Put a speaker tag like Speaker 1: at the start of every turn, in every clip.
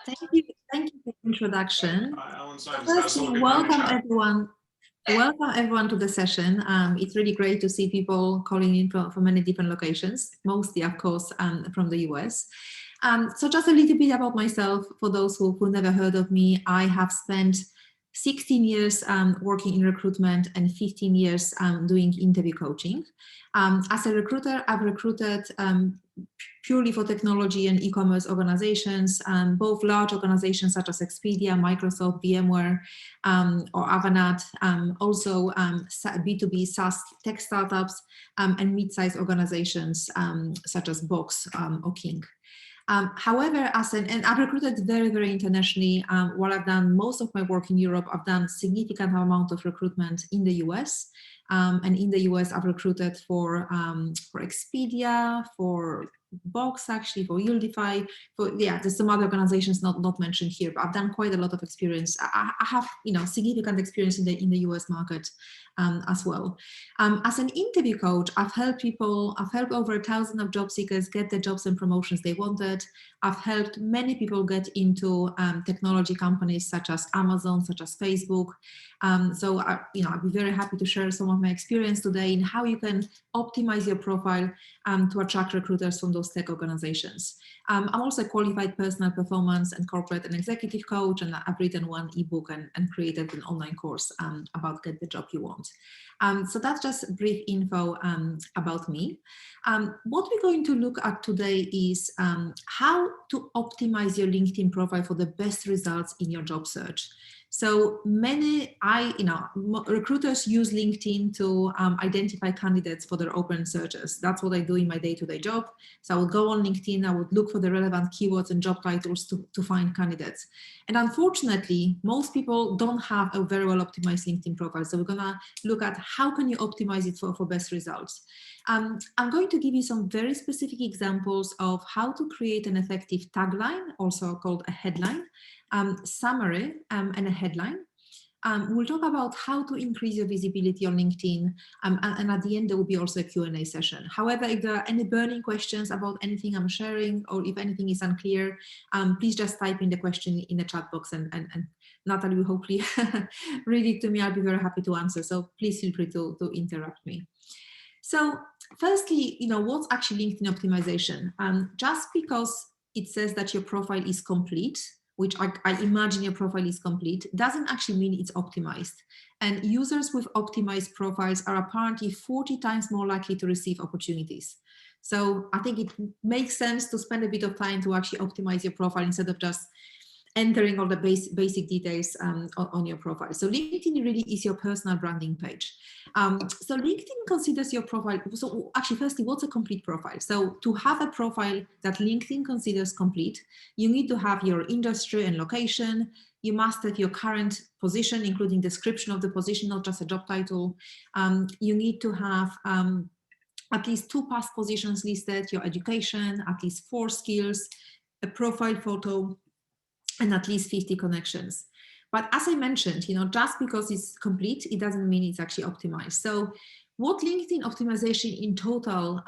Speaker 1: Thank you for the introduction. Firstly, welcome everyone to the session. It's really great to see people calling in from many different locations, mostly, of course, from the US. So just a little bit about myself, for those who never heard of me. I have spent 16 years working in recruitment and 15 years doing interview coaching. As a recruiter, I've recruited purely for technology and e-commerce organizations, both large organizations such as Expedia, Microsoft, VMware, or Avanade, also B2B SaaS tech startups, and mid-sized organizations such as Box or King. However, and I've recruited very, very internationally. While I've done most of my work in Europe, I've done significant amount of recruitment in the US. And in the US, I've recruited for Expedia, for Box, actually, for Unify, there's some other organizations not mentioned here, but I've done quite a lot of experience. I have, significant experience in the US market as well. As an interview coach, I've helped over 1,000 of job seekers get the jobs and promotions they wanted. I've helped many people get into technology companies such as Amazon, such as Facebook. So I'd be very happy to share some of my experience today in how you can optimize your profile to attract recruiters from those tech organizations. I'm also a qualified personal performance and corporate and executive coach, and I've written one ebook and created an online course about Get the Job You Want. So that's just brief info about me. What we're going to look at today is how to optimize your LinkedIn profile for the best results in your job search. So recruiters use LinkedIn to identify candidates for their open searches. That's what I do in my day-to-day job. So I would go on LinkedIn, I would look for the relevant keywords and job titles to find candidates. And unfortunately, most people don't have a very well optimized LinkedIn profile. So we're gonna look at how can you optimize it for best results. I'm going to give you some very specific examples of how to create an effective tagline, also called a headline, summary, and a headline. We'll talk about how to increase your visibility on LinkedIn, and at the end there will be also a Q&A session. However, if there are any burning questions about anything I'm sharing, or if anything is unclear, please just type in the question in the chat box, and Natalie will hopefully read it to me. I'll be very happy to answer, so please feel free to interrupt me. So firstly, what's actually LinkedIn optimization? Just because it says that your profile is complete, which I imagine your profile is complete, doesn't actually mean it's optimized. And users with optimized profiles are apparently 40 times more likely to receive opportunities. So I think it makes sense to spend a bit of time to actually optimize your profile instead of just entering all the basic details on your profile. So LinkedIn really is your personal branding page. So LinkedIn considers your profile. So actually, firstly, what's a complete profile? So to have a profile that LinkedIn considers complete, you need to have your industry and location. You must have your current position, including description of the position, not just a job title. You need to have at least 2 past positions listed, your education, at least 4 skills, a profile photo, and at least 50 connections. But as I mentioned, just because it's complete, it doesn't mean it's actually optimized. So what LinkedIn optimization in total,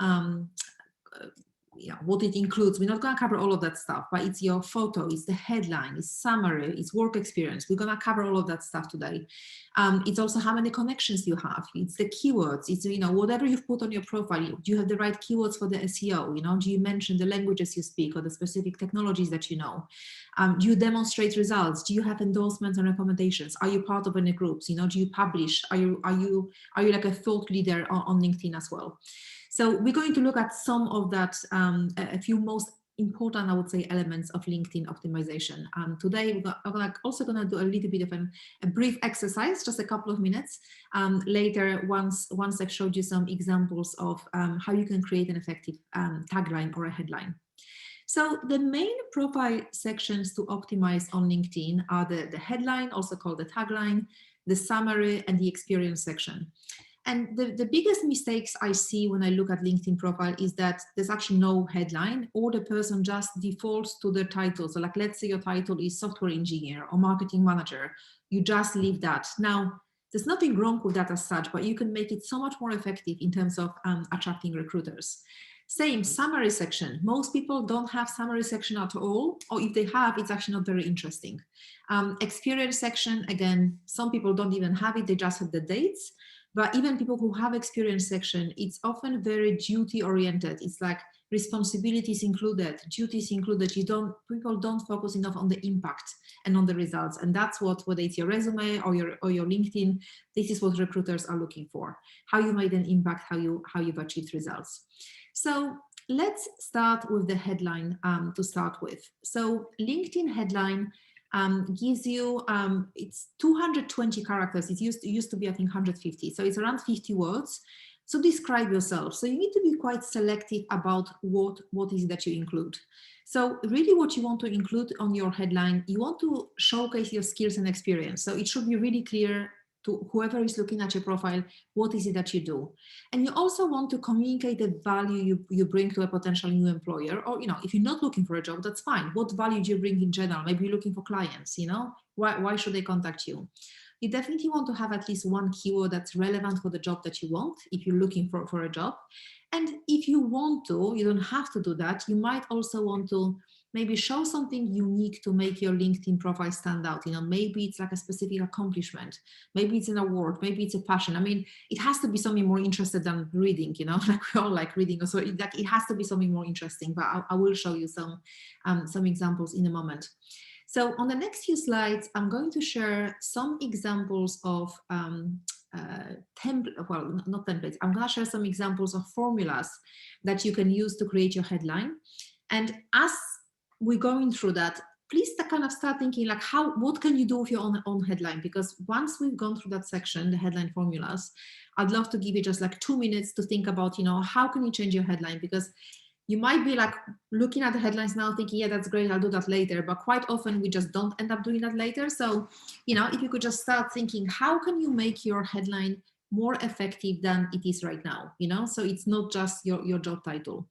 Speaker 1: what it includes, we're not going to cover all of that stuff, but it's your photo, it's the headline, it's summary, it's work experience. We're going to cover all of that stuff today. It's also how many connections you have. It's the keywords. It's, whatever you've put on your profile. Do you have the right keywords for the SEO? Do you mention the languages you speak or the specific technologies that you know? Do you demonstrate results? Do you have endorsements and recommendations? Are you part of any groups? Do you publish? Are you like a thought leader on LinkedIn as well? So we're going to look at some of that, a few most important, I would say, elements of LinkedIn optimization. Today, we're also going to do a little bit of a brief exercise, just a couple of minutes. Later, once I've showed you some examples of how you can create an effective tagline or a headline. So the main profile sections to optimize on LinkedIn are the headline, also called the tagline, the summary, and the experience section. And the biggest mistakes I see when I look at LinkedIn profile is that there's actually no headline, or the person just defaults to their title. So like, let's say your title is software engineer or marketing manager. You just leave that. Now, there's nothing wrong with that as such, but you can make it so much more effective in terms of attracting recruiters. Same summary section. Most people don't have summary section at all, or if they have, it's actually not very interesting. Experience section, again, some people don't even have it, they just have the dates. But even people who have experience section, it's often very duty oriented. It's like responsibilities included, duties included. People don't focus enough on the impact and on the results. And that's what, whether it's your resume or your LinkedIn, this is what recruiters are looking for. How you made an impact, how you've achieved results. So let's start with the headline to start with. So LinkedIn headline gives you, it's 220 characters. It used to be, I think, 150. So it's around 50 words. So describe yourself. So you need to be quite selective about what is it that you include. So really what you want to include on your headline, you want to showcase your skills and experience. So it should be really clear to whoever is looking at your profile, what is it that you do? And you also want to communicate the value you bring to a potential new employer, or, if you're not looking for a job, that's fine. What value do you bring in general? Maybe you're looking for clients, why should they contact you? You definitely want to have at least one keyword that's relevant for the job that you want, if you're looking for a job. And if you want to, you don't have to do that. You might also want to maybe show something unique to make your LinkedIn profile stand out. Maybe it's like a specific accomplishment. Maybe it's an award. Maybe it's a passion. I mean, it has to be something more interesting than reading, like we all like reading. So it has to be something more interesting, but I will show you some examples in a moment. So on the next few slides, I'm going to share some examples of not templates. I'm going to share some examples of formulas that you can use to create your headline. And as we're going through that, please kind of start thinking like, what can you do with your own headline? Because once we've gone through that section, the headline formulas, I'd love to give you just like 2 minutes to think about, how can you change your headline? Because you might be like looking at the headlines now thinking, yeah, that's great, I'll do that later. But quite often we just don't end up doing that later. So, if you could just start thinking, how can you make your headline more effective than it is right now? So it's not just your job title.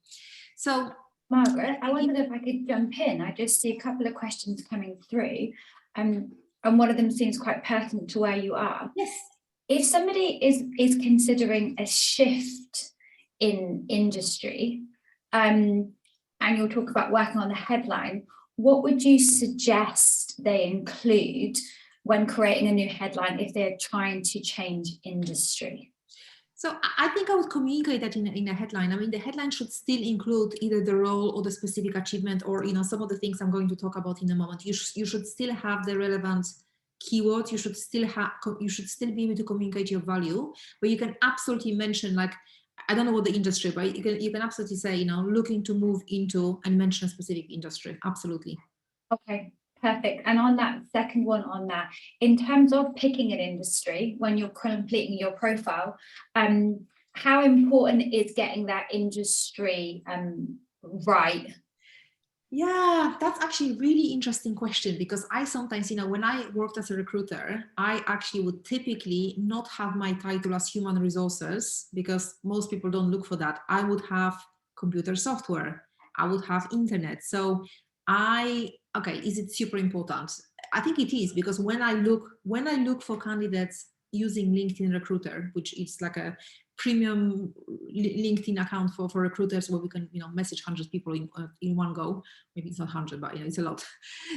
Speaker 1: So
Speaker 2: Margaret, I wondered if I could jump in. I just see a couple of questions coming through, and one of them seems quite pertinent to where you are.
Speaker 1: Yes.
Speaker 2: If somebody is considering a shift in industry, and you'll talk about working on the headline, what would you suggest they include when creating a new headline if they're trying to change industry?
Speaker 1: So I think I would communicate that in a headline. I mean, the headline should still include either the role or the specific achievement, or some of the things I'm going to talk about in a moment. You should still have the relevant keywords. You should still be able to communicate your value, but you can absolutely mention, like, I don't know what the industry, but you can absolutely say, looking to move into, and mention a specific industry. Absolutely.
Speaker 2: Okay. Perfect. And on that second one, in terms of picking an industry when you're completing your profile, how important is getting that industry right?
Speaker 1: Yeah, that's actually a really interesting question, because I sometimes, when I worked as a recruiter, I actually would typically not have my title as human resources, because most people don't look for that. I would have computer software, I would have internet. So okay, is it super important? I think it is, because when I look for candidates using LinkedIn Recruiter, which is like a premium LinkedIn account for recruiters, where we can message 100 people in one go. Maybe it's not 100, but it's a lot.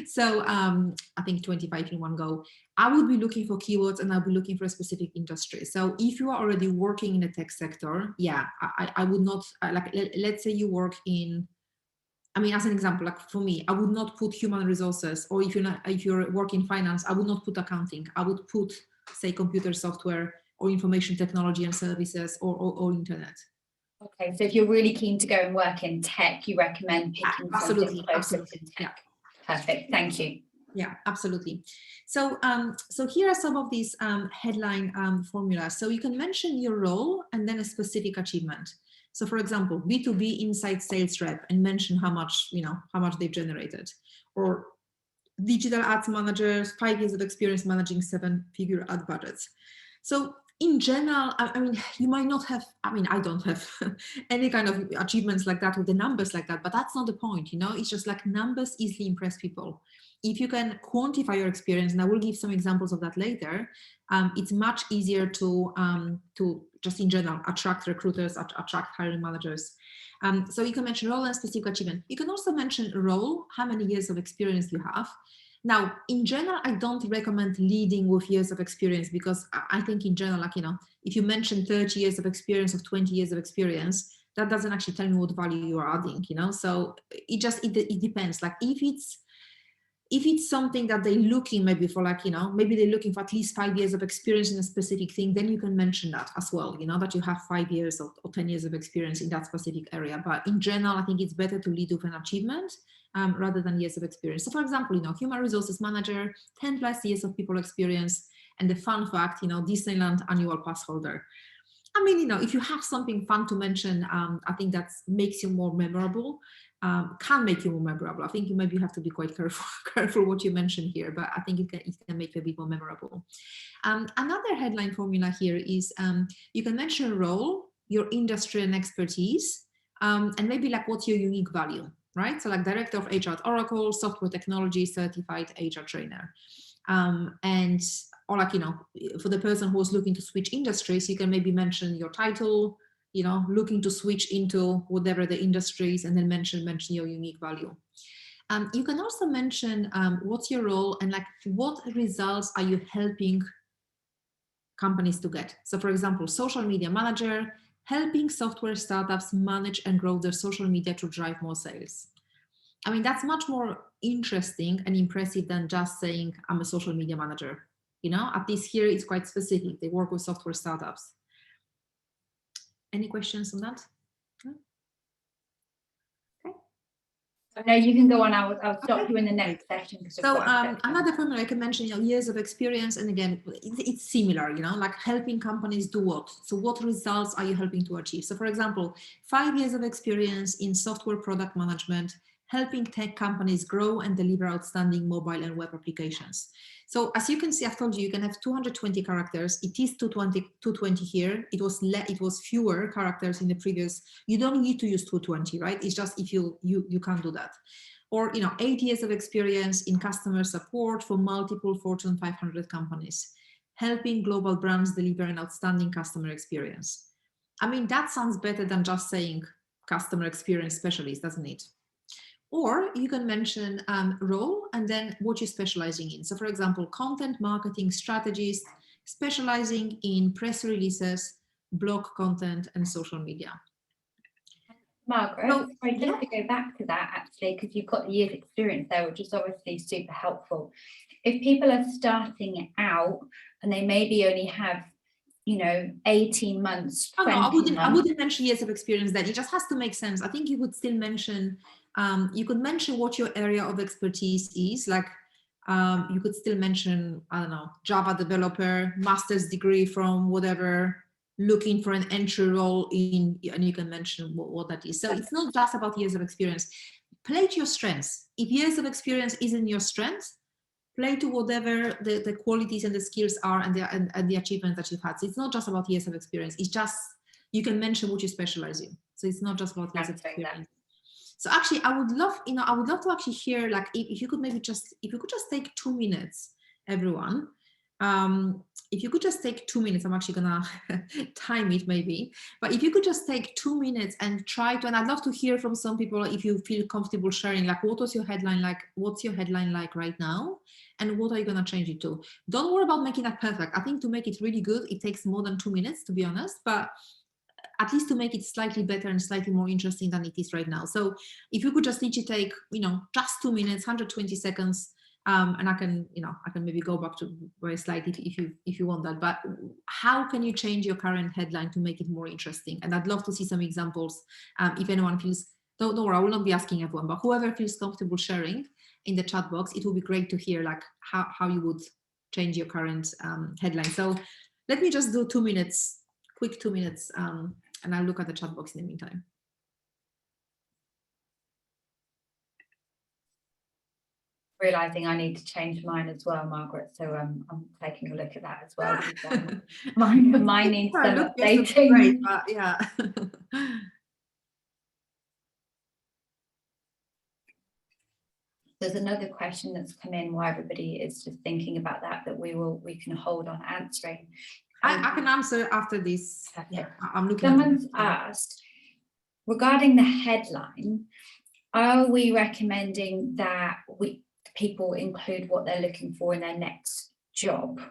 Speaker 1: So I think 25 in one go. I would be looking for keywords, and I'll be looking for a specific industry. So if you are already working in the tech sector, yeah, I would not like, let's say you work in, I mean, as an example, like for me, I would not put human resources, or if you're working in finance, I would not put accounting. I would put, say, computer software or information technology and services, or internet.
Speaker 2: Okay, so if you're really keen to go and work in tech, you recommend picking something closer to tech.
Speaker 1: Yeah.
Speaker 2: Perfect, thank you.
Speaker 1: Yeah, absolutely. So, so here are some of these headline formulas. So you can mention your role and then a specific achievement. So for example, B2B inside sales rep, and mention how much they've generated. Or digital ads managers, 5 years of experience managing 7-figure ad budgets. So In general, I mean, you might not have, I mean, I don't have any kind of achievements like that with the numbers like that, but that's not the point, you know, it's just like numbers easily impress people. If you can quantify your experience, and I will give some examples of that later, it's much easier to just in general attract recruiters, attract hiring managers. So you can mention role and specific achievement. You can also mention role, how many years of experience you have. Now, in general, I don't recommend leading with years of experience, because I think in general, like, you know, if you mention 30 years of experience or 20 years of experience, that doesn't actually tell me what value you are adding, you know? So it depends. Like if it's something that they're looking maybe for, like, you know, maybe they're looking for at least 5 years of experience in a specific thing, then you can mention that as well, you know, that you have 5 years or 10 years of experience in that specific area. But in general, I think it's better to lead with an achievement rather than years of experience. So for example, you know, human resources manager, 10 plus years of people experience, and the fun fact, you know, Disneyland annual pass holder. I mean, you know, if you have something fun to mention, I think that makes you more memorable. Can make you more memorable. I think you maybe have to be quite careful what you mention here, but I think it can make you a bit more memorable. Another headline formula here is you can mention role, your industry and expertise, and maybe like what's your unique value, right? So like director of HR at Oracle, software technology certified HR trainer. And or like, you know, for the person who's looking to switch industries, you can maybe mention your title, you know, looking to switch into whatever the industry is, and then mention your unique value. You can also mention what's your role and like what results are you helping companies to get. So for example, social media manager, helping software startups manage and grow their social media to drive more sales. I mean, that's much more interesting and impressive than just saying I'm a social media manager. You know, at least here it's quite specific. They work with software startups. Any questions on that?
Speaker 2: No, you can go on. I'll stop you in the next session.
Speaker 1: So another formula I can mention, you know, years of experience, and again, it's similar, you know, like helping companies do what? So what results are you helping to achieve? So for example, 5 years of experience in software product management, helping tech companies grow and deliver outstanding mobile and web applications. So as you can see, I've told you can have 220 characters. It is 220 here. It was fewer characters in the previous. You don't need to use 220, right? It's just if you can't do that. Or, you know, 8 years of experience in customer support for multiple Fortune 500 companies, helping global brands deliver an outstanding customer experience. I mean, that sounds better than just saying customer experience specialist, doesn't it? Or you can mention role and then what you're specializing in. So for example, content marketing strategist, specializing in press releases, blog content, and social media.
Speaker 2: Margaret, sorry, just to go back to that actually, because you've got the years experience there, which is obviously super helpful. If people are starting out and they maybe only have, you know, 18 months, 20 months.
Speaker 1: I wouldn't mention years of experience then. It just has to make sense. I think you would still mention, you could mention what your area of expertise is. Like you could still mention, I don't know, Java developer, master's degree from whatever, looking for an entry role in, and you can mention what that is. So it's not just about years of experience. Play to your strengths. If years of experience isn't your strength, play to whatever the qualities and the skills are and the achievements that you've had. So it's not just about years of experience. It's just, you can mention what you specialize in. So it's not just about years of experience. So actually, I would love to actually hear, like, if you could just take 2 minutes, everyone. If you could just take 2 minutes, I'm actually gonna time it maybe, but if you could just take 2 minutes and try to, and I'd love to hear from some people if you feel comfortable sharing, like, what was your headline like? What's your headline like right now? And what are you gonna change it to? Don't worry about making that perfect. I think to make it really good, it takes more than 2 minutes, to be honest, but at least to make it slightly better and slightly more interesting than it is right now. So if you could just literally take, you know, just 2 minutes, 120 seconds, and I can maybe go back to very slightly if you want that. But how can you change your current headline to make it more interesting? And I'd love to see some examples. If anyone feels, don't worry, I will not be asking everyone, but whoever feels comfortable sharing in the chat box, it will be great to hear, like, how you would change your current headline. So let me just do 2 minutes, quick 2 minutes, and I'll look at the chat box in the meantime.
Speaker 2: realizing I need to change mine as well, Margaret. So I'm taking a look at that as well. Mine needs some updating.
Speaker 1: Great, yeah.
Speaker 2: There's another question that's come in while everybody is just thinking about that we can hold on answering.
Speaker 1: I can answer after this.
Speaker 2: Perfect.
Speaker 1: Yeah, I'm looking.
Speaker 2: Someone's asked, regarding the headline, are we recommending that people include what they're looking for in their next job?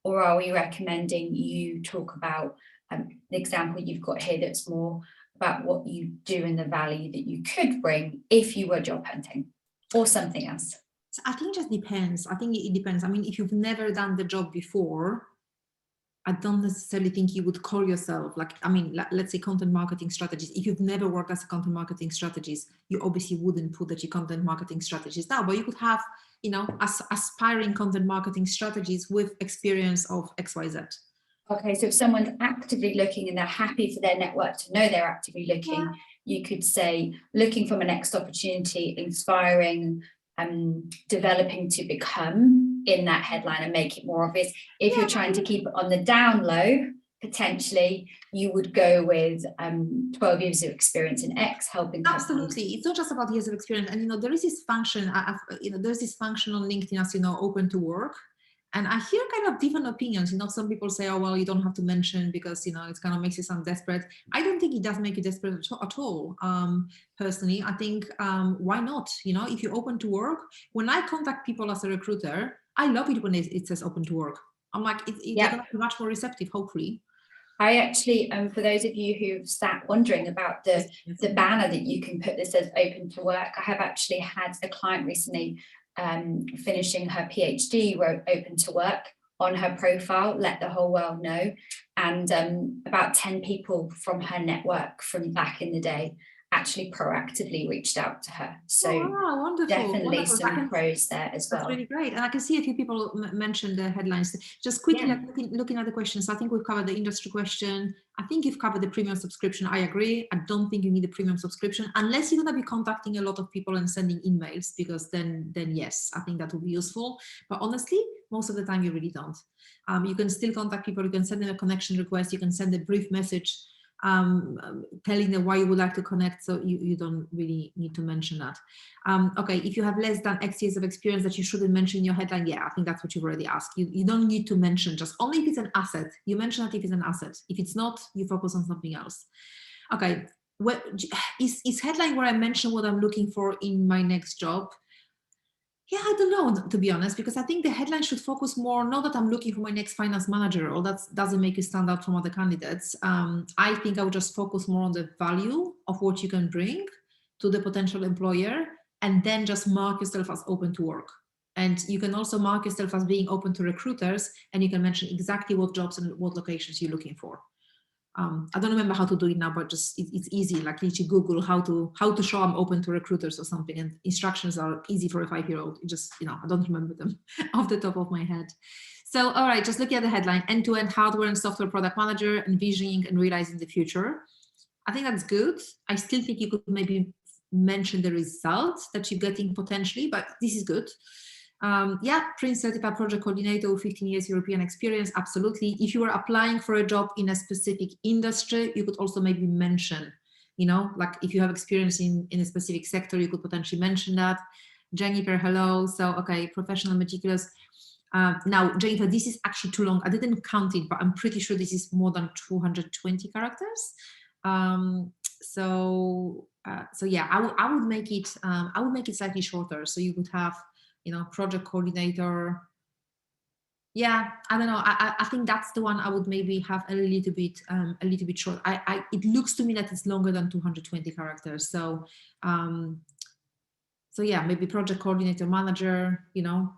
Speaker 2: Or are we recommending you talk about the example you've got here that's more about what you do and the value that you could bring if you were job hunting, or something else?
Speaker 1: So I think it just depends. I think it depends. I mean, if you've never done the job before, I don't necessarily think you would call yourself like, I mean, let's say content marketing strategist. If you've never worked as a content marketing strategist, you obviously wouldn't put that you're content marketing strategist now, but you could have, you know, aspiring content marketing strategists with experience of XYZ.
Speaker 2: Okay, so if someone's actively looking and they're happy for their network to know they're actively looking, you could say, looking for my next opportunity, inspiring, developing to become in that headline and make it more obvious. If you're trying to keep it on the down low, potentially you would go with 12 years of experience in X, helping.
Speaker 1: Absolutely, it's not just about years of experience. And you know, there is this function, you know, there's this function on LinkedIn, as you know, open to work. And I hear kind of different opinions. You know, some people say, oh, well, you don't have to mention because, you know, it kind of makes you sound desperate. I don't think it does make you desperate at all. Personally, I think, why not? You know, if you're open to work, when I contact people as a recruiter, I love it when it says open to work. I'm like, it's going to be much more receptive, hopefully.
Speaker 2: I actually, for those of you who've sat wondering about the banner that you can put that says open to work, I have actually had a client recently finishing her PhD, wrote open to work on her profile, let the whole world know. And about 10 people from her network from back in the day actually proactively reached out to her. So
Speaker 1: wonderful,
Speaker 2: definitely
Speaker 1: wonderful.
Speaker 2: some pros there as well.
Speaker 1: That's really great. And I can see a few people mention the headlines. Just quickly, like looking at the questions, I think we've covered the industry question. I think you've covered the premium subscription. I agree. I don't think you need a premium subscription unless you're going to be contacting a lot of people and sending emails, because then yes, I think that would be useful. But honestly, most of the time you really don't. You can still contact people. You can send them a connection request. You can send a brief message telling them why you would like to connect, so you don't really need to mention that. Okay, if you have less than X years of experience that you shouldn't mention in your headline, yeah, I think that's what you've already asked. You don't need to mention, just only if it's an asset. You mention that if it's an asset. If it's not, you focus on something else. Okay, what is headline where I mention what I'm looking for in my next job? Yeah, I don't know, to be honest, because I think the headline should focus more, not that I'm looking for my next finance manager, or that doesn't make you stand out from other candidates. I think I would just focus more on the value of what you can bring to the potential employer, and then just mark yourself as open to work. And you can also mark yourself as being open to recruiters, and you can mention exactly what jobs and what locations you're looking for. I don't remember how to do it now, but just it's easy. Like literally Google how to show I'm open to recruiters or something, and instructions are easy for a 5-year-old. Just, you know, I don't remember them off the top of my head. So, all right, just look at the headline: end-to-end hardware and software product manager, envisioning and realizing the future. I think that's good. I still think you could maybe mention the results that you're getting potentially, but this is good. Yeah, Prince certified project coordinator with 15 years European experience, absolutely. If you were applying for a job in a specific industry, you could also maybe mention, you know, like if you have experience in a specific sector, you could potentially mention that. Jennifer, hello. So, okay, professional, meticulous. Now, Jennifer, this is actually too long. I didn't count it, but I'm pretty sure this is more than 220 characters. So yeah, I would make it slightly shorter. So you would have, you know, project coordinator. Yeah, I don't know. I think that's the one I would maybe have a little bit short. It looks to me that it's longer than 220 characters. So, so yeah, maybe project coordinator, manager, you know,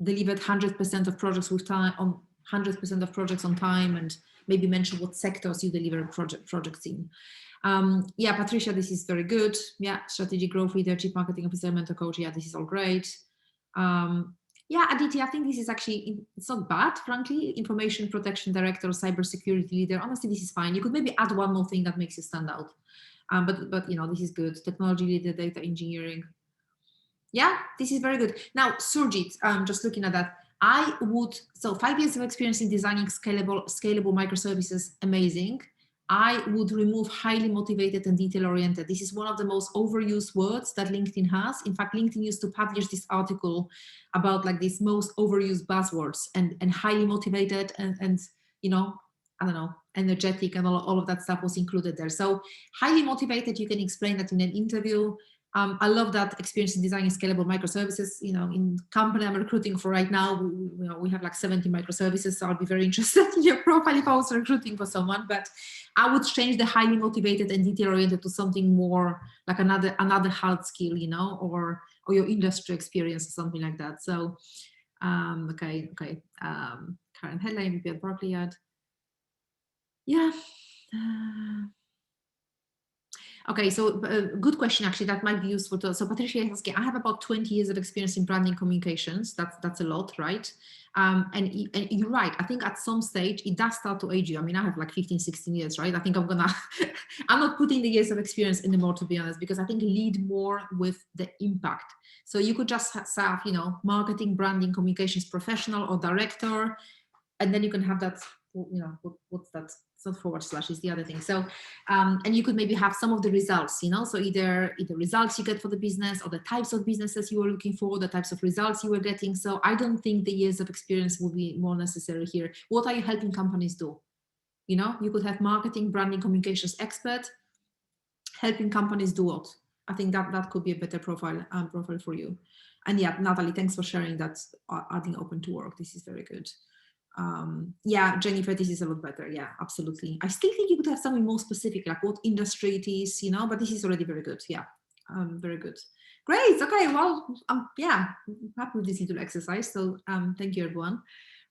Speaker 1: delivered 100% of projects with time, on 100% of projects on time, and maybe mention what sectors you deliver projects in. Yeah, Patricia, this is very good. Yeah, strategic growth leader, chief marketing officer, mentor coach. Yeah, this is all great. Yeah, Aditi, I think this is actually, it's not bad, frankly. Information protection director, cybersecurity leader. Honestly, this is fine. You could maybe add one more thing that makes you stand out. But you know, this is good. Technology leader, data engineering. Yeah, this is very good. Now, Surjit, just looking at that, I would, so 5 years of experience in designing scalable microservices, amazing. I would remove highly motivated and detail-oriented. This is one of the most overused words that LinkedIn has. In fact, LinkedIn used to publish this article about like these most overused buzzwords, and highly motivated and you know, I don't know, energetic and all of that stuff was included there. So highly motivated, you can explain that in an interview. I love that experience in designing scalable microservices. You know, in company I'm recruiting for right now, we have like 70 microservices. So I'll be very interested in your profile if I was recruiting for someone. But I would change the highly motivated and detail-oriented to something more like another hard skill, you know, or your industry experience or something like that. So, okay. Current headline, maybe at Berkeley yet. Yeah. Okay, so good question, actually, that might be useful too. So Patricia is asking, I have about 20 years of experience in branding communications. That's a lot, right? And you're right. I think at some stage it does start to age you. I mean, I have like 15, 16 years, right? I think I'm not putting the years of experience anymore, to be honest, because I think lead more with the impact. So you could just have, you know, marketing, branding, communications professional or director, and then you can have that, you know, what's that? It's not forward slash, is the other thing. So, and you could maybe have some of the results, you know, so either results you get for the business or the types of businesses you were looking for, the types of results you were getting. So I don't think the years of experience will be more necessary here. What are you helping companies do? You know, you could have marketing, branding, communications expert, helping companies do what? I think that could be a better profile for you. And yeah, Natalie, thanks for sharing that, adding open to work. This is very good. Yeah, Jennifer, this is a lot better. Yeah, absolutely. I still think you could have something more specific, like what industry it is, you know, but this is already very good. Yeah, very good. Great. Okay, well, yeah, I'm happy with this little exercise. So thank you, everyone.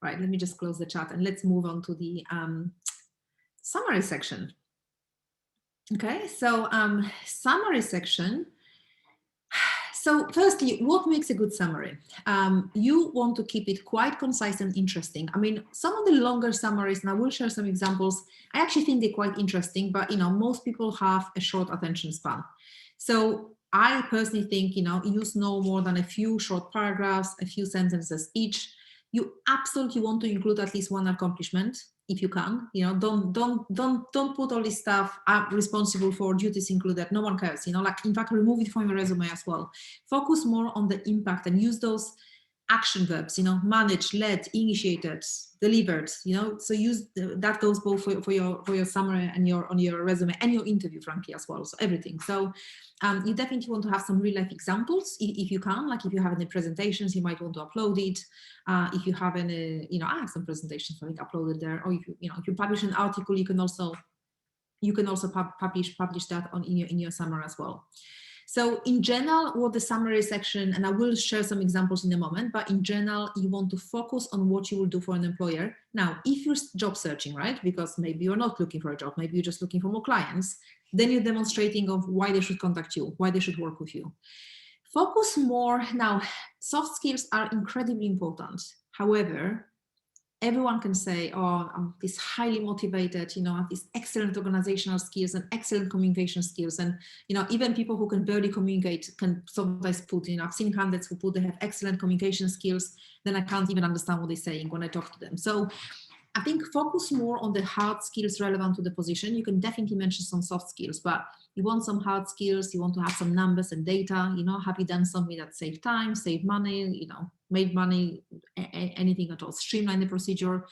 Speaker 1: Right, let me just close the chat and let's move on to the summary section. Okay, so summary section. So firstly, what makes a good summary? You want to keep it quite concise and interesting. I mean, some of the longer summaries, and I will share some examples, I actually think they're quite interesting, but, you know, most people have a short attention span. So I personally think, you know, use no more than a few short paragraphs, a few sentences each. You absolutely want to include at least one accomplishment if you can. You know, don't put all this stuff, I'm responsible for, duties included, no one cares, you know, like, in fact, remove it from your resume as well. Focus more on the impact and use those action verbs, you know, managed, led, initiated, delivered, you know, so use that goes both for your summary and on your resume and your interview, frankly, as well. So everything. So you definitely want to have some real life examples if you can, like if you have any presentations, you might want to upload it. If you have any, you know, I have some presentations I think uploaded there, or if you publish an article, you can also publish that in your summary as well. So in general, what the summary section, and I will share some examples in a moment, but in general, you want to focus on what you will do for an employer. Now, if you're job searching, right, because maybe you're not looking for a job, maybe you're just looking for more clients, then you're demonstrating of why they should contact you, why they should work with you. Focus more. Now, soft skills are incredibly important. However, everyone can say, oh, I'm this highly motivated, you know, I have these excellent organizational skills and excellent communication skills. And, you know, even people who can barely communicate can sometimes put, you know, I've seen candidates who put they have excellent communication skills, then I can't even understand what they're saying when I talk to them. So I think focus more on the hard skills relevant to the position. You can definitely mention some soft skills, but you want some hard skills, you want to have some numbers and data, you know, have you done something that saved time, saved money, you know, made money, anything at all, streamline the procedure.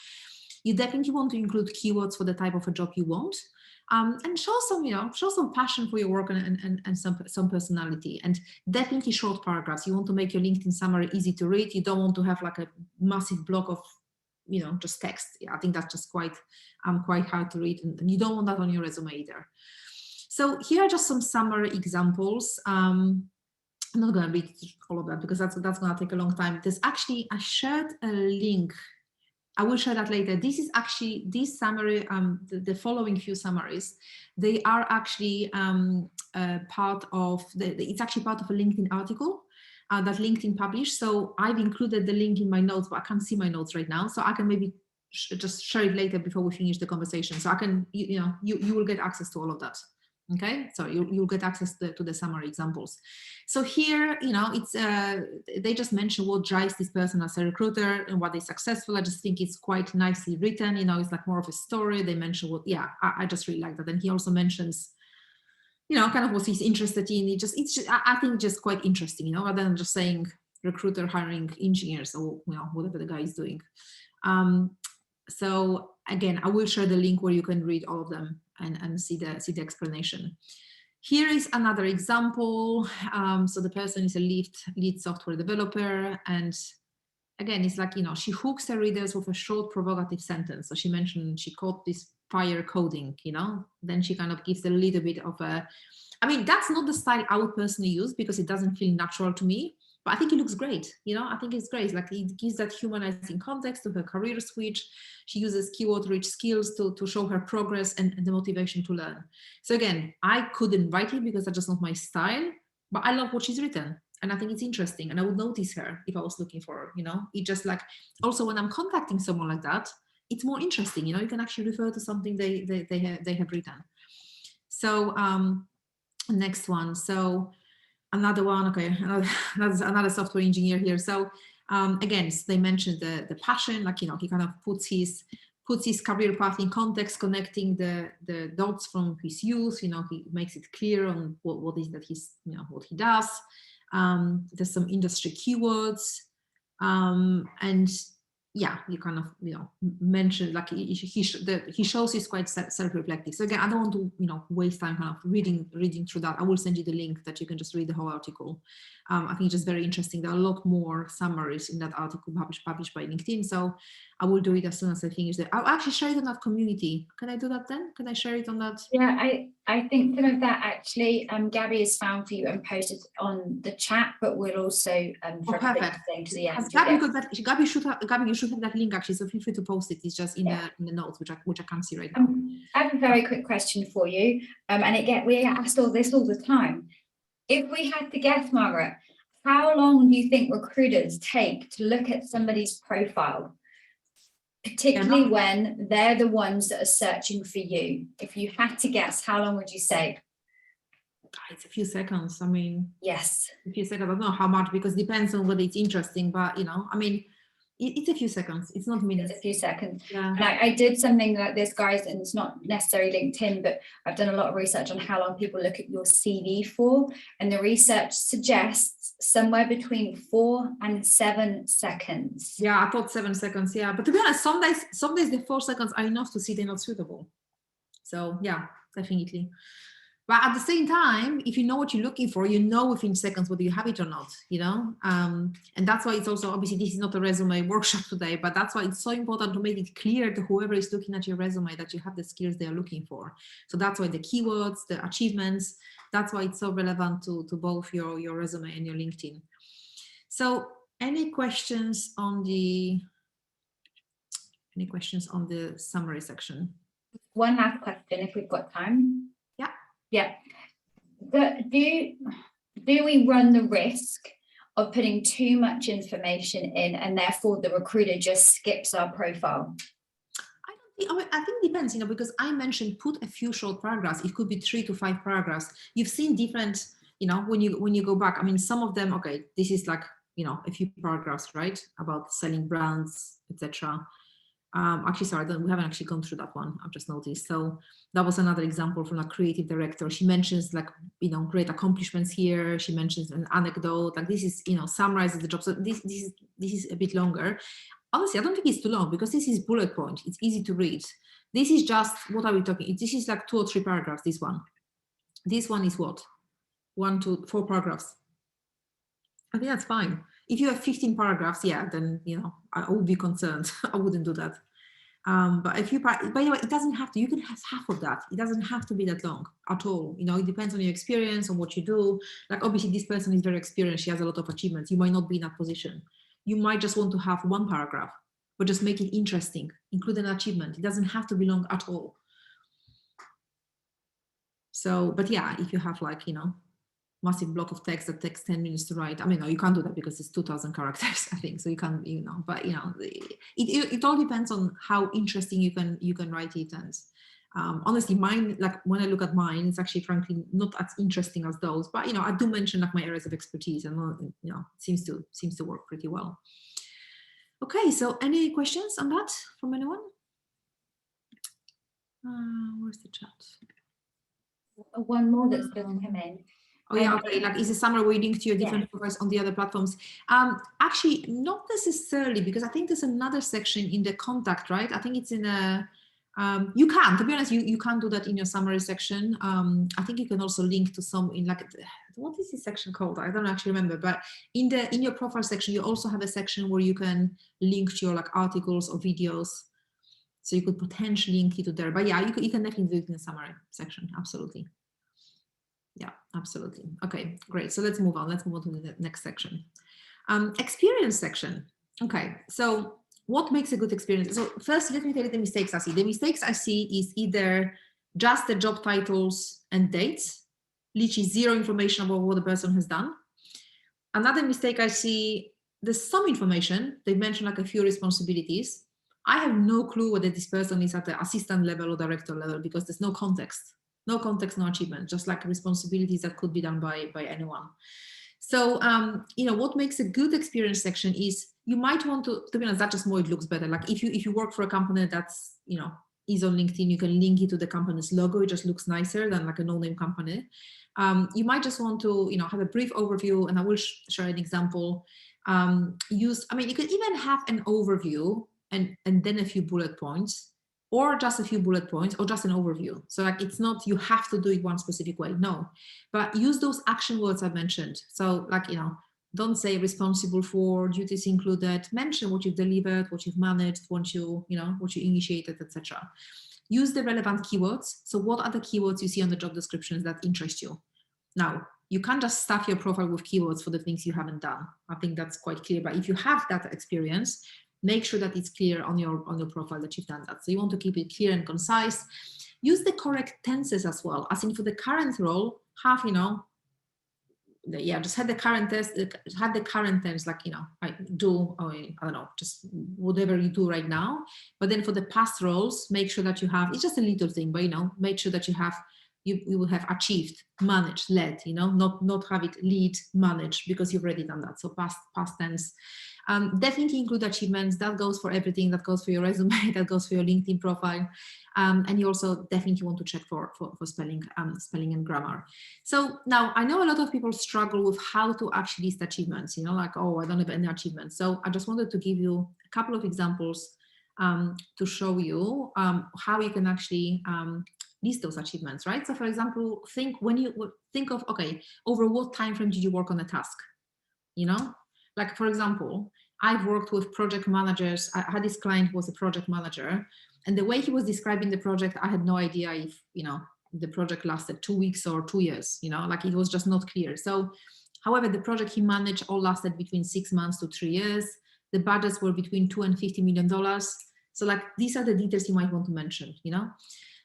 Speaker 1: You definitely want to include keywords for the type of a job you want, and show some passion for your work and some personality, and definitely short paragraphs. You want to make your LinkedIn summary easy to read. You don't want to have like a massive block of, you know, just text. I think that's just quite hard to read, and you don't want that on your resume either. So here are just some summary examples. I'm not going to read all of that because that's going to take a long time. There's actually, I shared a link. I will share that later. This is actually, this summary, the following few summaries, they are actually part of, it's actually part of a LinkedIn article that LinkedIn published. So I've included the link in my notes, but I can't see my notes right now. So I can maybe just share it later before we finish the conversation. So I can, you will get access to all of that. Okay, so you'll get access to the summary examples. So here, you know, it's they just mention what drives this person as a recruiter and what is successful. I just think it's quite nicely written. You know, it's like more of a story. They mention what, yeah, I just really like that. And he also mentions, you know, kind of what he's interested in. I think just quite interesting, you know, rather than just saying recruiter hiring engineers or, you know, whatever the guy is doing. So again, I will share the link where you can read all of them and see the explanation. Here is another example. So the person is a lead software developer, and again, it's like, you know, she hooks her readers with a short provocative sentence. So she mentioned she caught this fire coding, you know, then she kind of gives a little bit of a, I mean, that's not the style I would personally use because it doesn't feel natural to me. But I think it looks great, you know, I think it's great. Like it gives that humanizing context to her career switch. She uses keyword-rich skills to show her progress and the motivation to learn. So again, I couldn't write it because that's just not my style, but I love what she's written. And I think it's interesting. And I would notice her if I was looking for her, you know, it just like, also when I'm contacting someone like that, it's more interesting, you know, you can actually refer to something they have written. So next one. So another one, okay, another software engineer here. So again, they mentioned the passion, like, you know, he kind of puts his career path in context, connecting the dots from his youth. You know, he makes it clear on what is that he's, you know, what he does. There's some industry keywords, and yeah, you kind of, you know, mentioned like he shows he's quite self-reflective. So again, I don't want to, you know, waste time kind of reading through that. I will send you the link that you can just read the whole article. I think it's just very interesting. There are a lot more summaries in that article published by LinkedIn. So I will do it as soon as I finish it. I'll actually share it on that community. Can I do that then? Can I share it on that?
Speaker 2: Yeah, I think some of that actually, Gabby has found for you and posted on the chat, but we'll also
Speaker 1: perfect.
Speaker 2: To the end.
Speaker 1: Gabby got that. Gabby, you should have that link actually. So feel free to post it. It's just in the notes, which I can't see right now.
Speaker 2: I have a very quick question for you, and we asked all this all the time. If we had to guess, Margaret, how long do you think recruiters take to look at somebody's profile, particularly when they're the ones that are searching for you? If you had to guess, how long would you say?
Speaker 1: It's a few seconds. I mean,
Speaker 2: yes,
Speaker 1: a few seconds. I don't know how much because it depends on whether it's interesting. But you know, I mean, it's a few seconds. It's not minutes.
Speaker 2: It's a few seconds.
Speaker 1: Yeah.
Speaker 2: And I did something like this, guys, and it's not necessarily LinkedIn, but I've done a lot of research on how long people look at your CV for, and the research suggests somewhere between 4 and 7 seconds.
Speaker 1: Yeah, I thought 7 seconds. Yeah, but to be honest, some days the 4 seconds are enough to see they're not suitable. So yeah, definitely. But at the same time, if you know what you're looking for, you know within seconds whether you have it or not, you know? And that's why it's also, obviously, this is not a resume workshop today, but that's why it's so important to make it clear to whoever is looking at your resume that you have the skills they are looking for. So that's why the keywords, the achievements, that's why it's so relevant to both your resume and your LinkedIn. So any questions on the summary section?
Speaker 2: One last question, if we've got time. Yeah. Do we run the risk of putting too much information in and therefore the recruiter just skips our profile?
Speaker 1: I think it depends, you know, because I mentioned put a few short paragraphs. It could be 3 to 5 paragraphs. You've seen different, you know, when you go back. I mean, some of them, okay, this is like, you know, a few paragraphs, right, about selling brands, etc. Actually, sorry, we haven't actually gone through that one. I've just noticed. So that was another example from a creative director. She mentions like, you know, great accomplishments here. She mentions an anecdote. Like this is, you know, summarizes the job. So this is a bit longer. Honestly, I don't think it's too long because this is bullet point. It's easy to read. This is just, what are we talking? This is like 2 or 3 paragraphs. This one is what? 1 to 4 paragraphs. I think that's fine. If you have 15 paragraphs, yeah, then, you know, I would be concerned. I wouldn't do that. But if you, by the way, it doesn't have to, you can have half of that. It doesn't have to be that long at all. You know, it depends on your experience, on what you do. Like obviously this person is very experienced. She has a lot of achievements. You might not be in that position. You might just want to have 1 paragraph, but just make it interesting, include an achievement. It doesn't have to be long at all. So, but yeah, if you have like, you know, massive block of text that takes 10 minutes to write. I mean, no, you can't do that because it's 2,000 characters, I think. So you can't, you know, but you know, it all depends on how interesting you can write it Honestly, mine, like when I look at mine, it's actually frankly not as interesting as those, but you know, I do mention like my areas of expertise, and you know, it seems to work pretty well. Okay, so any questions on that from anyone? Where's the chat?
Speaker 2: One more that's just come in.
Speaker 1: Oh yeah, okay, like is a summary where you link to your different profiles on the other platforms? Actually, not necessarily, because I think there's another section in the contact, right? I think it's in a, you can, to be honest, you can do that in your summary section. I think you can also link to some in like, what is this section called? I don't actually remember, but in your profile section, you also have a section where you can link to your like articles or videos. So you could potentially link it to there, but yeah, you can definitely do it in the summary section, absolutely. Yeah, absolutely. Okay, great. So let's move on. Let's move on to the next section. Experience section. Okay, so what makes a good experience? So first, let me tell you the mistakes I see. The mistakes I see is either just the job titles and dates, literally zero information about what the person has done. Another mistake I see, there's some information. They mentioned like a few responsibilities. I have no clue whether this person is at the assistant level or director level because there's no context. No context, no achievement, just like responsibilities that could be done by anyone. So, you know, what makes a good experience section is you might want to be honest, that just more, it looks better. Like if you work for a company that's, you know, is on LinkedIn, you can link it to the company's logo. It just looks nicer than like a no-name company. You might just want to, you know, have a brief overview, and I will share an example. I mean, you could even have an overview and then a few bullet points, or just a few bullet points, or just an overview. So like, it's not, you have to do it one specific way, no, but use those action words I mentioned. So like, you know, don't say responsible for, duties included, mention what you've delivered, what you've managed, what you initiated, etc. Use the relevant keywords. So what are the keywords you see on the job descriptions that interest you? Now, you can't just stuff your profile with keywords for the things you haven't done. I think that's quite clear, but if you have that experience, make sure that it's clear on your profile that you've done that. So you want to keep it clear and concise. Use the correct tenses as well. As in for the current role, have, you know, just had the current tense, like, you know, I do, or I don't know, just whatever you do right now. But then for the past roles, make sure that you have, it's just a little thing, but, you know, make sure that you have, you will have achieved, managed, led, you know, not have it lead, manage, because you've already done that. So past tense. Definitely include achievements. That goes for everything. That goes for your resume. That goes for your LinkedIn profile. And you also definitely want to check for spelling and grammar. So now I know a lot of people struggle with how to actually list achievements, you know, like, oh, I don't have any achievements. So I just wanted to give you a couple of examples to show you how you can actually list those achievements, right? So for example, think of, okay, over what time frame did you work on a task? You know, like for example, I've worked with project managers. I had this client who was a project manager, and the way he was describing the project, I had no idea if, you know, the project lasted 2 weeks or 2 years, you know, like it was just not clear. So, however, the project he managed all lasted between 6 months to 3 years. The budgets were between $2 and $50 million. So like, these are the details you might want to mention, you know,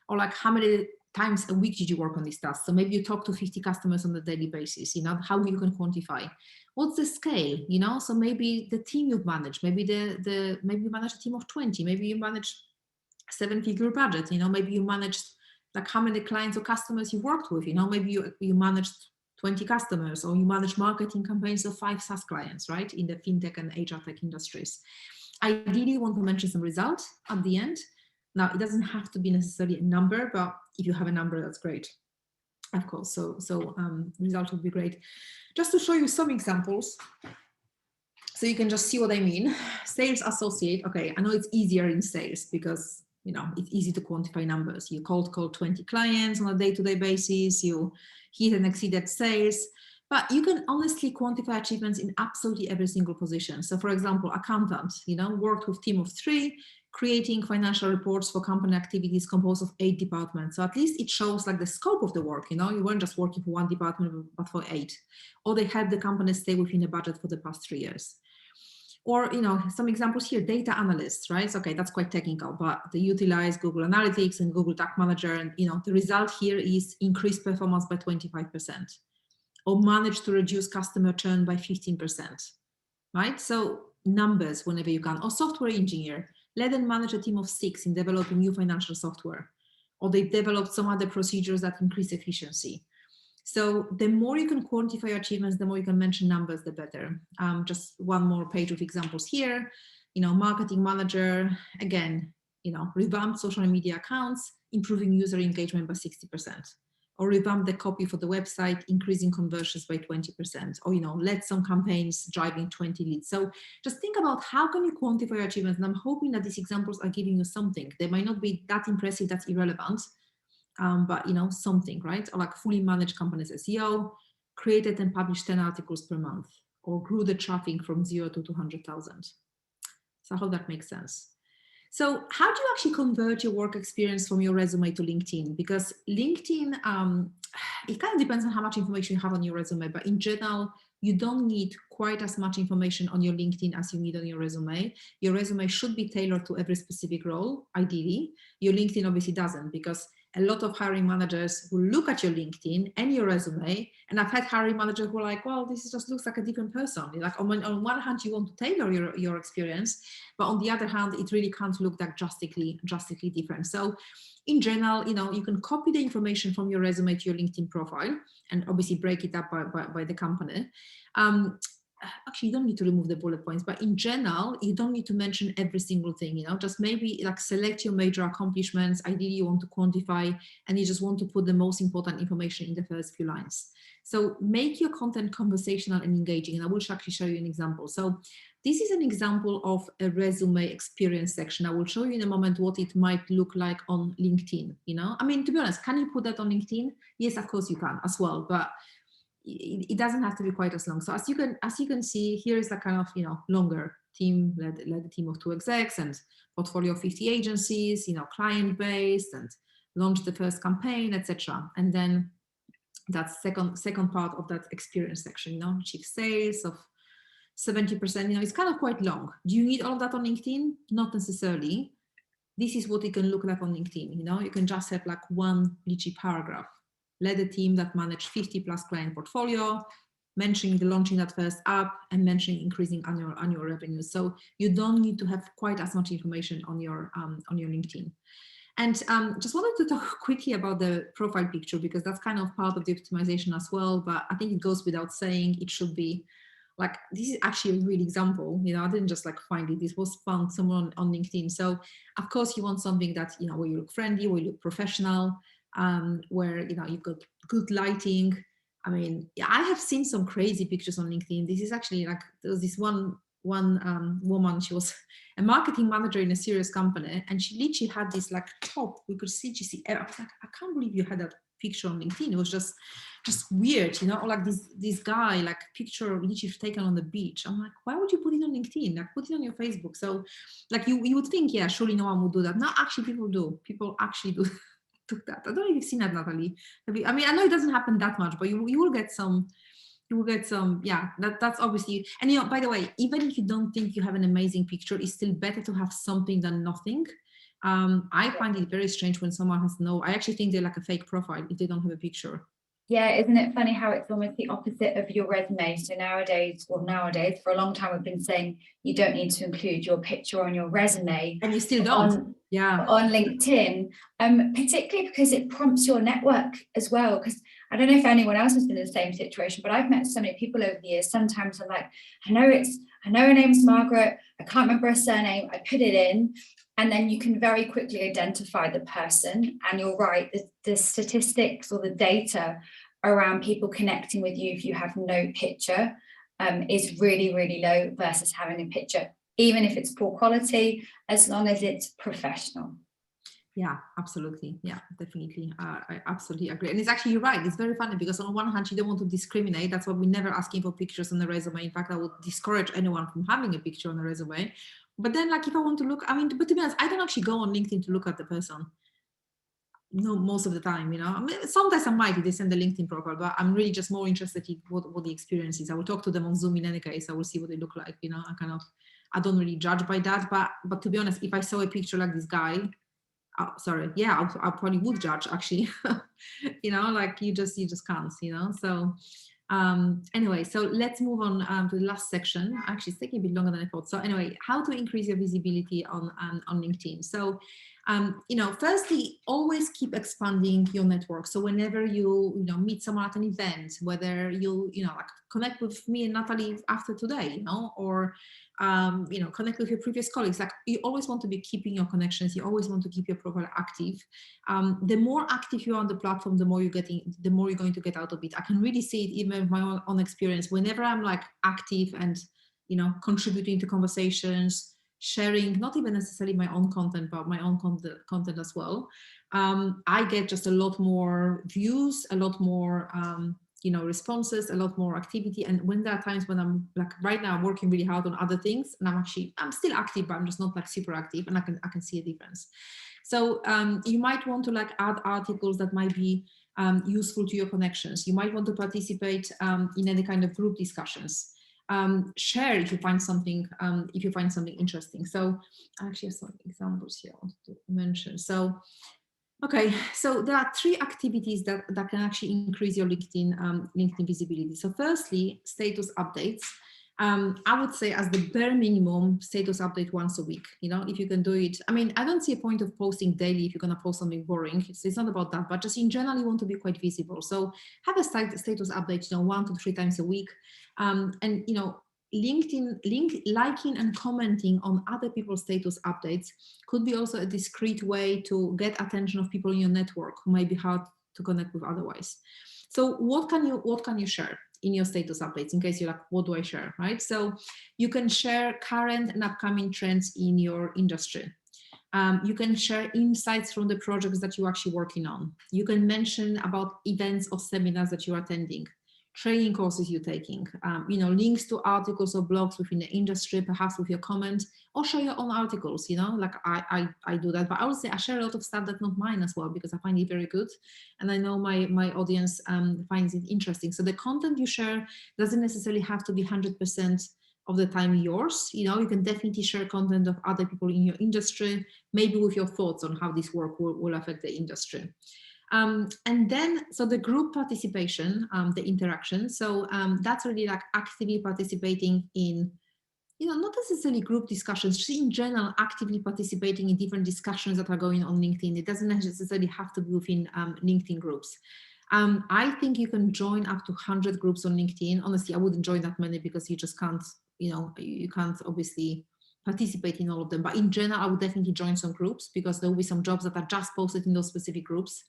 Speaker 1: or like how many times a week did you work on this task? So maybe you talk to 50 customers on a daily basis, you know, how you can quantify. What's the scale, you know? So maybe the team you've managed, maybe maybe you manage a team of 20, maybe you manage 7-figure budget, you know, maybe you managed like how many clients or customers you worked with, you know, maybe you managed 20 customers, or you manage marketing campaigns of 5 SaaS clients, right? In the fintech and HR tech industries. Ideally, you want to mention some results at the end. Now, it doesn't have to be necessarily a number, but if you have a number, that's great, of course. So result would be great. Just to show you some examples, so you can just see what I mean. Sales associate. Okay, I know it's easier in sales because, you know, it's easy to quantify numbers. You cold call 20 clients on a day-to-day basis. You hit and exceeded sales. But you can honestly quantify achievements in absolutely every single position. So for example, accountant, you know, worked with team of 3, creating financial reports for company activities composed of 8 departments. So at least it shows like the scope of the work, you know, you weren't just working for 1 department, but for 8. Or they helped the company stay within a budget for the past 3 years. Or, you know, some examples here, data analysts, right? So, okay, that's quite technical, but they utilize Google Analytics and Google Tag Manager. And, you know, the result here is increased performance by 25%. Or manage to reduce customer churn by 15%, right? So numbers whenever you can. Or software engineer, led and manage a team of 6 in developing new financial software. or they've developed some other procedures that increase efficiency. So the more you can quantify your achievements, the more you can mention numbers, the better. Just one more page of examples here. Marketing manager, again, revamped social media accounts, improving user engagement by 60%. Or revamp the copy for the website, increasing conversions by 20%. Or, led some campaigns, driving 20 leads. So just think about how can you quantify your achievements. And I'm hoping that these examples are giving you something. They might not be that impressive, that's irrelevant. But something, right? Or like fully managed companies SEO, created and published 10 articles per month, or grew the traffic from 0 to 200,000. So I hope that makes sense. So how do you actually convert your work experience from your resume to LinkedIn? Because LinkedIn, it kind of depends on how much information you have on your resume, but in general, you don't need quite as much information on your LinkedIn as you need on your resume. Your resume should be tailored to every specific role, ideally. Your LinkedIn obviously doesn't, because a lot of hiring managers will look at your LinkedIn and your resume, and I've had hiring managers who are like, well, this just looks like a different person. Like on one hand, you want to tailor your experience, but on the other hand, it really can't look that drastically different. So in general, you can copy the information from your resume to your LinkedIn profile and obviously break it up by the company. Actually, you don't need to remove the bullet points, but in general, you don't need to mention every single thing, just maybe like select your major accomplishments. Ideally, you want to quantify, and you just want to put the most important information in the first few lines. So make your content conversational and engaging, and I will actually show you an example. So this is an example of a resume experience section. I will show you in a moment what it might look like on LinkedIn. I mean, to be honest, can you put that on LinkedIn? Yes, of course you can as well, but it doesn't have to be quite as long. So as you can see, here is a kind of longer team, led a team of 2 execs and portfolio of 50 agencies, client based, and launched the first campaign, etc. And then that second part of that experience section, chief sales of 70%, it's kind of quite long. Do you need all of that on LinkedIn? Not necessarily. This is what it can look like on LinkedIn. You can just have like one glitchy paragraph. Led a team that managed 50 plus client portfolio, mentioning the launching that first app, and mentioning increasing annual revenue. So you don't need to have quite as much information on your LinkedIn. And just wanted to talk quickly about the profile picture, because that's kind of part of the optimization as well. But I think it goes without saying, it should be like, this is actually a real example. I didn't just like find it. This was found someone on LinkedIn. So of course you want something that, where you look friendly, where you look professional, where you've got good lighting. I mean, I have seen some crazy pictures on LinkedIn. This is actually like, there was this one woman, she was a marketing manager in a serious company, and she literally had this like top, we could see I was like, I can't believe you had that picture on LinkedIn. It was just weird, or like this guy, like picture literally taken on the beach. I'm like, why would you put it on LinkedIn? Like put it on your Facebook. So like you would think, yeah, surely no one would do that. No, actually people do. People actually do took that. I don't know if you've seen that, Natalie. I mean, I know it doesn't happen that much, but you will get some, yeah, that's obviously. And by the way, even if you don't think you have an amazing picture, it's still better to have something than nothing. I find it very strange when someone has I actually think they're like a fake profile if they don't have a picture.
Speaker 2: Yeah, isn't it funny how it's almost the opposite of your resume? So nowadays, for a long time, we've been saying you don't need to include your picture on your resume.
Speaker 1: And you still don't.
Speaker 2: On LinkedIn, particularly because it prompts your network as well. Because I don't know if anyone else has been in the same situation, but I've met so many people over the years. Sometimes I'm like, I know her name's Margaret. I can't remember her surname. I put it in. And then you can very quickly identify the person. And you're right, the statistics or the data around people connecting with you if you have no picture is really, really low versus having a picture, even if it's poor quality, as long as it's professional.
Speaker 1: Yeah, absolutely. Yeah, definitely. I absolutely agree. And it's actually, you're right. It's very funny because on one hand, you don't want to discriminate. That's why we never asking for pictures on the resume. In fact, I would discourage anyone from having a picture on the resume. But then like, if I want to look, I mean, but to be honest, I don't actually go on LinkedIn to look at the person. No, most of the time, I mean, sometimes I might if they send the LinkedIn profile, but I'm really just more interested in what the experience is. I will talk to them on Zoom in any case. I will see what they look like. I don't really judge by that. But to be honest, if I saw a picture like this guy, I probably would judge actually. Like you just can't. So anyway, so let's move on to the last section. Actually, it's taking a bit longer than I thought. So anyway, how to increase your visibility on LinkedIn. So Firstly, always keep expanding your network. So whenever you meet someone at an event, whether you like connect with me and Natalie after today, or connect with your previous colleagues, like you always want to be keeping your connections. You always want to keep your profile active. The more active you are on the platform, the more you're going to get out of it. I can really see it even with my own experience. Whenever I'm like active and contributing to conversations, sharing not even necessarily my own content, but my own content as well, I get just a lot more views, a lot more responses, a lot more activity. And when there are times when I'm like right now I'm working really hard on other things, and I'm still active, but I'm just not like super active, and I can see a difference. So you might want to like add articles that might be useful to your connections. You might want to participate in any kind of group discussions. Share if you find something interesting. So I actually have some examples here I wanted to mention. So okay, so there are 3 activities that can actually increase your LinkedIn visibility. So firstly, status updates. I would say as the bare minimum, status update once a week. If you can do it. I mean, I don't see a point of posting daily if you're going to post something boring. It's not about that, but just in general, you want to be quite visible. So have a status update, 1 to 3 times a week. And LinkedIn liking and commenting on other people's status updates could be also a discreet way to get attention of people in your network who might be hard to connect with otherwise. So what can you share in your status updates, in case you're like, what do I share, right? So you can share current and upcoming trends in your industry. You can share insights from the projects that you're actually working on. You can mention about events or seminars that you're attending, training courses you're taking, links to articles or blogs within the industry, perhaps with your comment, or share your own articles, like I do that. But I would say I share a lot of stuff that's not mine as well, because I find it very good. And I know my audience finds it interesting. So the content you share doesn't necessarily have to be 100% of the time yours. You can definitely share content of other people in your industry, maybe with your thoughts on how this work will affect the industry. And then, so the group participation, the interaction. So that's really like actively participating in, not necessarily group discussions, just in general, actively participating in different discussions that are going on LinkedIn. It doesn't necessarily have to be within LinkedIn groups. I think you can join up to 100 groups on LinkedIn. Honestly, I wouldn't join that many because you just can't, you can't obviously participate in all of them. But in general, I would definitely join some groups, because there will be some jobs that are just posted in those specific groups.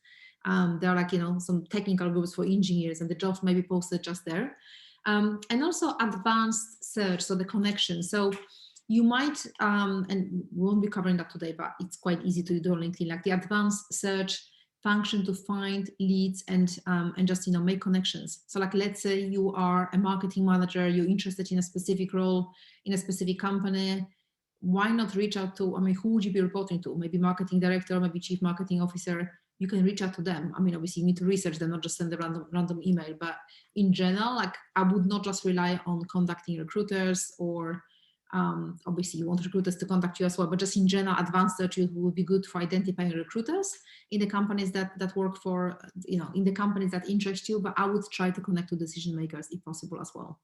Speaker 1: There are like, some technical groups for engineers, and the jobs may be posted just there. And also advanced search, so the connection. So you might, and we won't be covering that today, but it's quite easy to do on LinkedIn, like the advanced search function to find leads and just, make connections. So like, let's say you are a marketing manager, you're interested in a specific role in a specific company. Why not reach out to, who would you be reporting to? Maybe marketing director, maybe chief marketing officer. You can reach out to them. Obviously you need to research them, not just send a random email, but in general, like I would not just rely on contacting recruiters, or obviously you want recruiters to contact you as well, but just in general, advanced search would be good for identifying recruiters in the companies that work for, in the companies that interest you. But I would try to connect to decision makers if possible as well.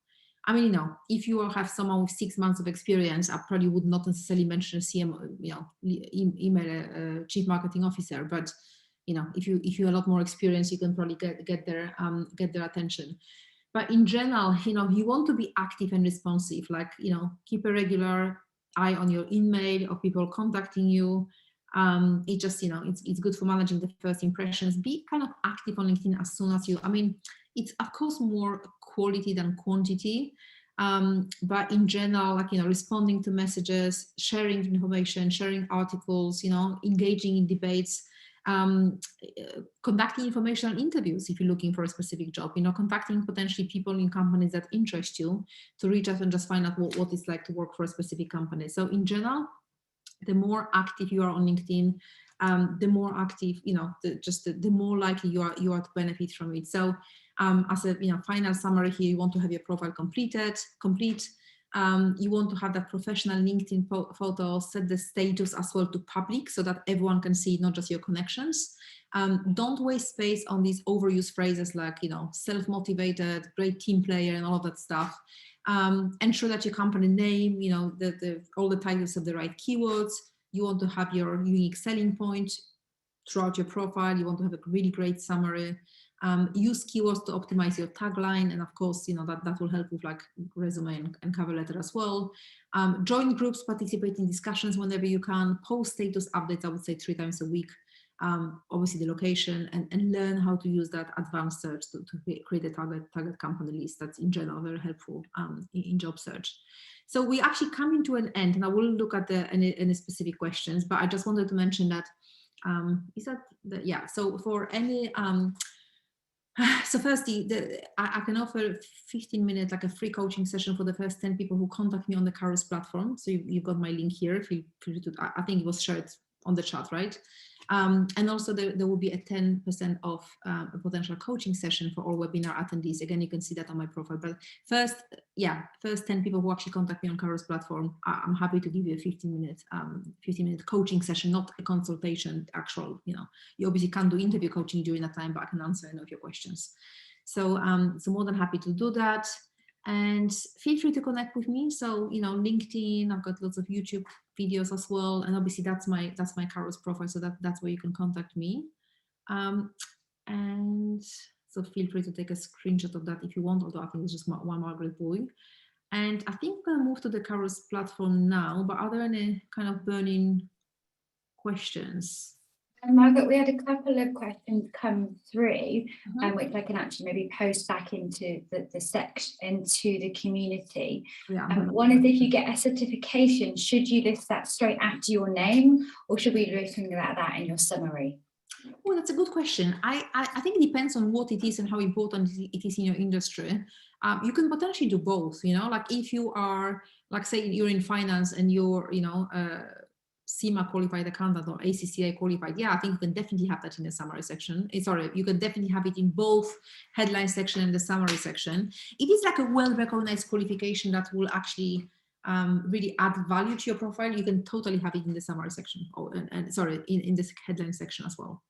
Speaker 1: If you have someone with 6 months of experience, I probably would not necessarily mention a CMO, email a chief marketing officer, but if you have a lot more experience, you can probably get their attention. But in general, you want to be active and responsive, like, keep a regular eye on your email or people contacting you. It just, it's good for managing the first impressions. Be kind of active on LinkedIn as soon as you, it's of course more quality than quantity. But in general, like, responding to messages, sharing information, sharing articles, engaging in debates, conducting informational interviews if you're looking for a specific job, contacting potentially people in companies that interest you, to reach out and just find out what it's like to work for a specific company. So in general, the more active you are on LinkedIn, the more active, the more likely you are to benefit from it. So as a final summary here, you want to have your profile complete. You want to have that professional LinkedIn photo, set the status as well to public so that everyone can see, not just your connections. Don't waste space on these overused phrases like, self-motivated, great team player, and all of that stuff. Ensure that your company name, all the titles have the right keywords. You want to have your unique selling point throughout your profile. You want to have a really great summary. Use keywords to optimize your tagline, and of course, that will help with like resume and cover letter as well. Join groups, participate in discussions whenever you can. Post status updates, I would say 3 times a week. Obviously the location, and learn how to use that advanced search to create a target company list. That's in general very helpful in job search. So we actually coming to an end, and I will look at any specific questions, but I just wanted to mention that so for any so firstly, I can offer 15-minute like a free coaching session for the first 10 people who contact me on the Carrus platform. So you've got my link here. Feel free to, I think it was shared on the chat, right? And also there will be a 10% off a potential coaching session for all webinar attendees. Again, you can see that on my profile. But first 10 people who actually contact me on Carrus platform, I'm happy to give you a 15-minute coaching session, not a consultation. Actual, you obviously can't do interview coaching during that time, but I can answer any of your questions. So, so more than happy to do that. And feel free to connect with me. So, LinkedIn, I've got lots of YouTube videos as well. And obviously that's my Carrus profile. So that's where you can contact me. And so feel free to take a screenshot of that if you want, although I think it's just one Margaret Buj. And I think we're going to move to the Carrus platform now, but are there any kind of burning questions?
Speaker 2: Margaret, we had a couple of questions come through, which I can actually maybe post back into the section, into the community.
Speaker 1: Yeah.
Speaker 2: One is, if you get a certification, should you list that straight after your name, or should we be looking at that in your summary?
Speaker 1: Well, that's a good question. I think it depends on what it is and how important it is in your industry. You can potentially do both, like if you are, like say you're in finance and you're, CIMA qualified accountant or ACCA qualified, I think you can definitely have that in the summary section. You can definitely have it in both headline section and the summary section. It is like a well-recognized qualification that will actually really add value to your profile. You can totally have it in the summary section, in this headline section as well.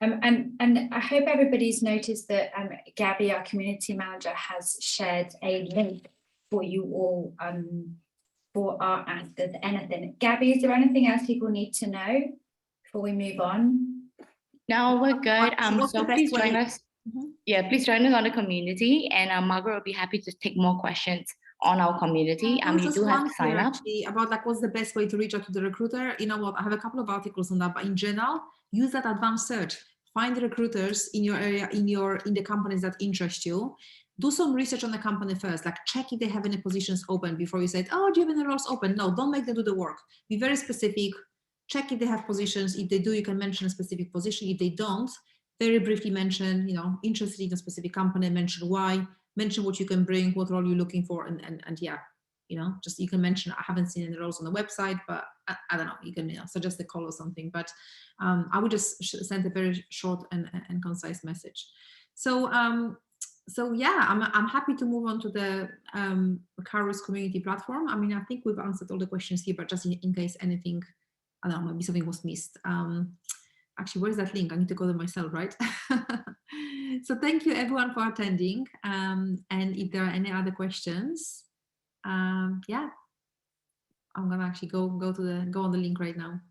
Speaker 2: And I hope everybody's noticed that Gabby, our community manager, has shared a link for you all for our Ask Us Anything. Gabby, is there anything else people need to know before we move on?
Speaker 3: No, we're good. So please join us. Yeah, please join us on the community, and Margaret will be happy to take more questions on our community. You do have to sign up.
Speaker 1: About like what's the best way to reach out to the recruiter. You know what? I have a couple of articles on that, but in general, use that advanced search. Find the recruiters in your area, in the companies that interest you. Do some research on the company first, like check if they have any positions open before you say, oh, do you have any roles open? No, don't make them do the work. Be very specific. Check if they have positions. If they do, you can mention a specific position. If they don't, very briefly mention, interested in a specific company, mention why, mention what you can bring, what role you're looking for, and yeah, just you can mention, I haven't seen any roles on the website, but I don't know, you can suggest a call or something, but I would just send a very short and concise message. So yeah, I'm happy to move on to the Carrus community platform. I think we've answered all the questions here, but just in case anything, I don't know, maybe something was missed. Actually, where's that link? I need to go there myself, right? So thank you everyone for attending. And if there are any other questions, yeah, I'm gonna actually go on the link right now.